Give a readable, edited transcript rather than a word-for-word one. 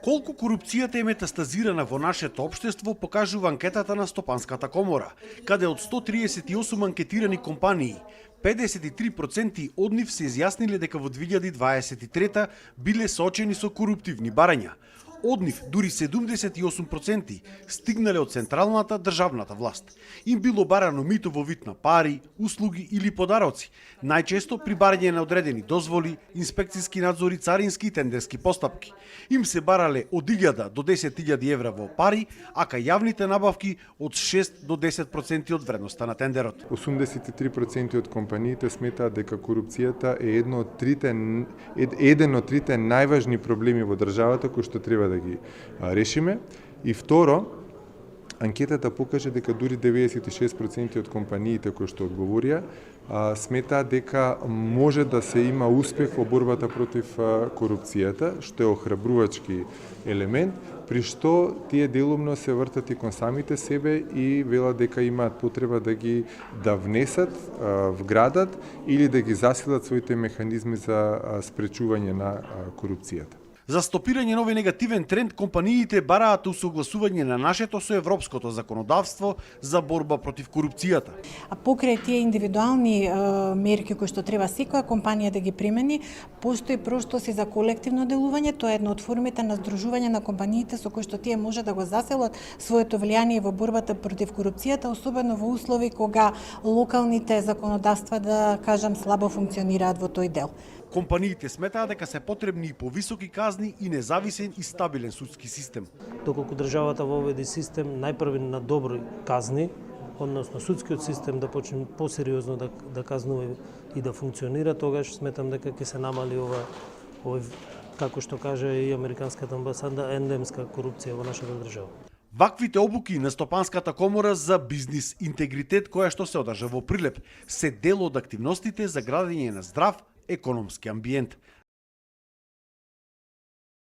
Колку корупцијата е метастазирана во нашето општество покажува анкетата на Стопанската комора, каде од 138 анкетирани компании, 53% од нив се изјасниле дека во 2023 биле соочени со коруптивни барања. Од нив дури 78% стигнале од централната државната власт. Им било барано мито во вид на пари, услуги или подароци, најчесто при барање на одредени дозволи, инспекцијски надзори, царински и тендерски постапки. Им се барале од 1000 до 10.000 евра во пари, а кај јавните набавки од 6 до 10% од вредноста на тендерот. 83% од компаниите сметаат дека корупцијата е еден од трите најважни проблеми во државата кои што треба да ги решиме. И второ, анкетата покаже дека дури 96% од компаниите кои што одговорија сметаат дека може да се има успех во борбата против корупцијата, што е охрабрувачки елемент, при што тие делумно се вртат и кон самите себе и велат дека имаат потреба да внесат, вградат или да ги засилат своите механизми за спречување на корупцијата. За стопирање на овој негативен тренд, компаниите бараат усогласување на нашето со европското законодавство за борба против корупцијата. А покрај тие индивидуални мерки кои што треба секоја компанија да ги примени, постои простоси за колективно делување. Тоа е една од формите на здружување на компаниите со кои што тие може да го заселат своето влијание во борбата против корупцијата, особено во услови кога локалните законодавства, да кажам, слабо функционираат во тој дел. Компаниите сметаат дека се потребни и повисоки казни и независен и стабилен судски систем. Доколку државата воведе систем најпрви на добри казни, односно судскиот систем да почне посериозно да казнува и да функционира, тогаш сметам дека ќе се намали ова како што кажа и американската амбасада, ендемска корупција во нашата држава. Ваквите обуки на Стопанската комора за бизнис интегритет, која што се одржа во Прилеп, се дел од активностите за градење на здрав економски амбиент.